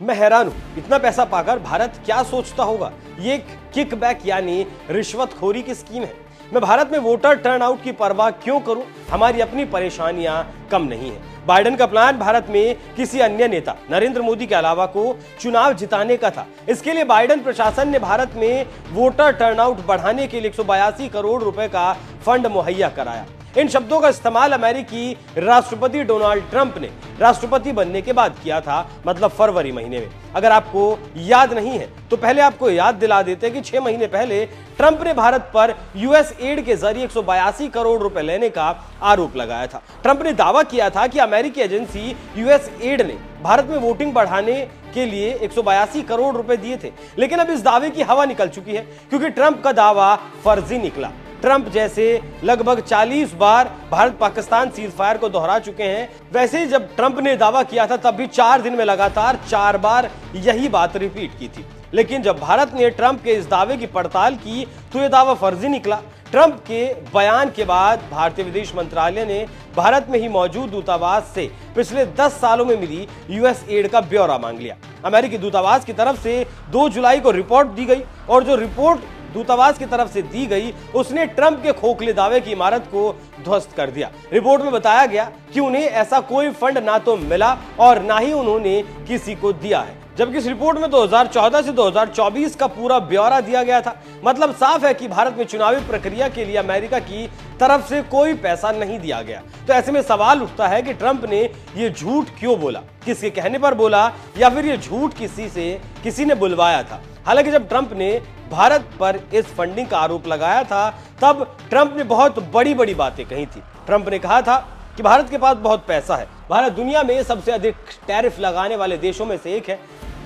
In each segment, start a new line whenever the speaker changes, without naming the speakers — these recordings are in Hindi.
मैं हैरान हूं, इतना पैसा पाकर भारत क्या सोचता होगा। ये एक किकबैक यानी रिश्वतखोरी की स्कीम है। मैं भारत में वोटर टर्नआउट की परवाह क्यों करूं? हमारी अपनी परेशानियां कम नहीं है। बाइडेन का प्लान भारत में किसी अन्य नेता नरेंद्र मोदी के अलावा को चुनाव जिताने का था। इसके लिए बाइडेन प्रशासन ने भारत में वोटर टर्नआउट बढ़ाने के लिए 182 करोड़ रुपए का फंड मुहैया कराया। इन शब्दों का इस्तेमाल अमेरिकी राष्ट्रपति डोनाल्ड ट्रंप ने राष्ट्रपति बनने के बाद किया था, मतलब फरवरी महीने में। अगर आपको याद नहीं है तो पहले आपको याद दिला देते कि 6 महीने पहले ट्रंप ने भारत पर यूएस एड के जरिए 182 करोड़ रुपए लेने का आरोप लगाया था। ट्रंप ने दावा किया था कि अमेरिकी एजेंसी यूएस एड ने भारत में वोटिंग बढ़ाने के लिए 182 करोड़ रुपए दिए थे। लेकिन अब इस दावे की हवा निकल चुकी है, क्योंकि ट्रंप का दावा फर्जी निकला। ट्रंप जैसे लगभग 40 बार भारत पाकिस्तान सीज फायर को दोहरा चुके हैं। वैसे ही जब ट्रंप ने दावा किया था तब भी 4 दिन में लगातार 4 बार यही बात रिपीट की थी। लेकिन जब भारत ने ट्रंप के इस दावे की पड़ताल की तो यह दावा फर्जी निकला। ट्रंप के बयान के बाद भारतीय विदेश मंत्रालय ने भारत में ही मौजूद दूतावास से पिछले 10 सालों में मिली यूएस एड का ब्यौरा मांग लिया। अमेरिकी दूतावास की तरफ से 2 जुलाई को रिपोर्ट दी गई और जो रिपोर्ट दूतावास की तरफ से दी गई उसने ट्रंप के खोखले दावे की इमारत को ध्वस्त कर दिया। रिपोर्ट में बताया गया कि उन्हें ऐसा कोई फंड ना तो मिला और ना ही उन्होंने किसी को दिया है, जबकि इस रिपोर्ट में 2014 से 2024 का पूरा ब्यौरा दिया गया था। मतलब साफ है कि भारत में चुनावी प्रक्रिया के लिए अमेरिका की तरफ से कोई पैसा नहीं दिया गया। तो ऐसे में सवाल उठता है कि ट्रंप ने यह झूठ क्यों बोला, किसके कहने पर बोला, या फिर यह झूठ किसी ने बुलवाया था। हालांकि जब ट्रंप ने भारत पर इस फंडिंग का आरोप लगाया था तब ट्रंप ने बहुत बड़ी बड़ी बातें कही थी। ट्रंप ने कहा था कि भारत के पास बहुत पैसा है, भारत दुनिया में सबसे अधिक टैरिफ लगाने वाले देशों में से एक है,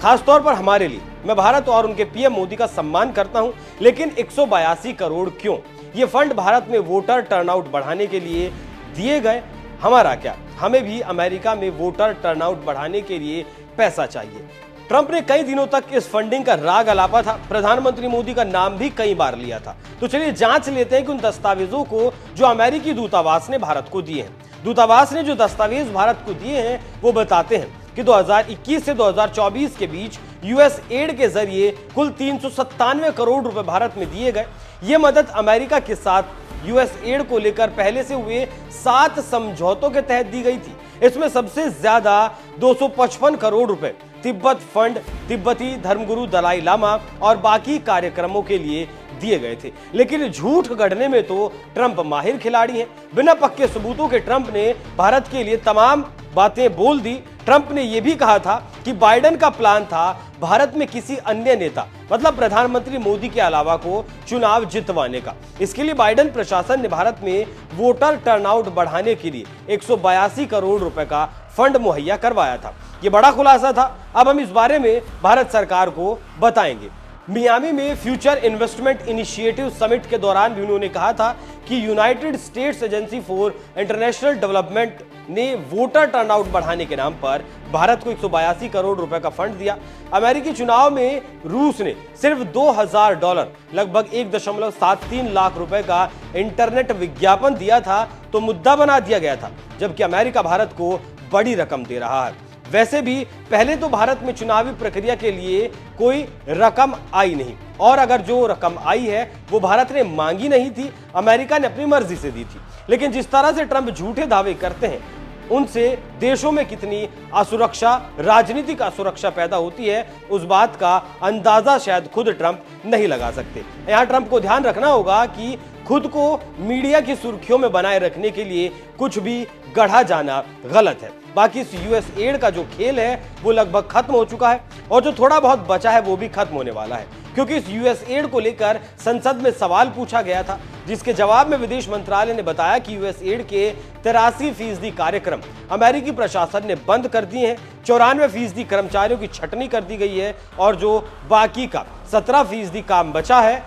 खासतौर पर हमारे लिए। मैं भारत और उनके पीएम मोदी का सम्मान करता हूं, लेकिन 182 करोड़ क्यों? ये फंड भारत में वोटर टर्नआउट बढ़ाने के लिए दिए गए। हमारा क्या, हमें भी अमेरिका में वोटर टर्नआउट बढ़ाने के लिए पैसा चाहिए। ट्रंप ने कई दिनों तक इस फंडिंग का राग अलापा था। प्रधानमंत्री मोदी का नाम भी कई बार लिया था। तो चलिए जांच लेते हैं कि उन दस्तावेजों को जो अमेरिकी दूतावास ने भारत को दिए हैं। दूतावास ने जो दस्तावेज भारत को दिए हैं वो बताते हैं कि 2021 से 2024 के बीच यूएस एड के जरिए कुल 397 करोड़ रुपए भारत में दिए गए। ये मदद अमेरिका के साथ यूएस एड को लेकर पहले से हुए 7 समझौतों के तहत दी गई थी। इसमें सबसे ज्यादा 255 करोड़ रुपए तिब्बत फंड, तिब्बती धर्मगुरु दलाई लामा और बाकी कार्यक्रमों के लिए दिए गए थे। लेकिन झूठ गढ़ने में तो ट्रंप माहिर खिलाड़ी हैं। बिना पक्के सबूतों के ट्रंप ने भारत के लिए तमाम बातें बोल दी। ट्रंप ने यह भी कहा था कि बाइडेन का प्लान था भारत में किसी अन्य नेता, मतलब प्रधानमंत्री मोदी के अलावा को चुनाव जितवाने का। इसके लिए बाइडेन प्रशासन ने भारत में वोटर टर्नआउट बढ़ाने के लिए 182 करोड़ रुपए का फंड मुहैया करवाया था। यह बड़ा खुलासा था। अब हम इस बारे में भारत सरकार को बताएंगे। मियामी में फ्यूचर इन्वेस्टमेंट इनिशिएटिव समिट के दौरान भी उन्होंने कहा था कि United states agency for international development ने वोटर टर्नआउट बढ़ाने के नाम पर भारत को 182 करोड़ रुपए का फंड दिया। अमेरिकी चुनाव में रूस ने सिर्फ $2000 लगभग 1.73 लाख रुपए का इंटरनेट विज्ञापन दिया था तो मुद्दा बना दिया गया था, जबकि अमेरिका भारत को बड़ी रकम दे रहा है। वैसे भी पहले तो भारत में चुनावी प्रक्रिया के लिए कोई रकम आई नहीं, और अगर जो रकम आई है वो भारत ने मांगी नहीं थी, अमेरिका ने अपनी मर्जी से दी थी। लेकिन जिस तरह से ट्रंप झूठे दावे करते हैं उनसे देशों में कितनी असुरक्षा, राजनीतिक असुरक्षा पैदा होती है, उस बात का अंदाजा शायद खुद ट्रंप नहीं लगा सकते। यहां ट्रंप को ध्यान रखना होगा कि खुद को मीडिया की सुर्खियों में बनाए रखने के लिए कुछ भी गढ़ा जाना गलत है। बाकी इस यूएस एड का जो खेल है वो लगभग खत्म हो चुका है, और जो थोड़ा बहुत बचा है वो भी खत्म होने वाला है, क्योंकि इस यूएस एड को लेकर संसद में सवाल पूछा गया था, जिसके जवाब में विदेश मंत्रालय ने बताया कि यूएस एड के 83% कार्यक्रम अमेरिकी प्रशासन ने बंद कर दिए हैं। 94% कर्मचारियों की छटनी कर दी गई है, और जो बाकी का 17% काम बचा है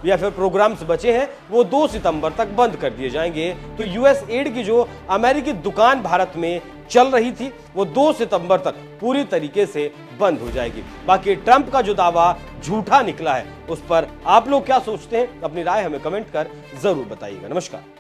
या फिर प्रोग्राम्स बचे हैं वो 2 सितंबर तक बंद कर दिए जाएंगे। तो यूएस एड की जो अमेरिकी दुकान भारत में चल रही थी वो 2 सितंबर तक पूरी तरीके से बंद हो जाएगी। बाकी ट्रंप का जो दावा झूठा निकला है उस पर आप लोग क्या सोचते हैं? अपनी राय हमें कमेंट कर जरूर बताइएगा। नमस्कार।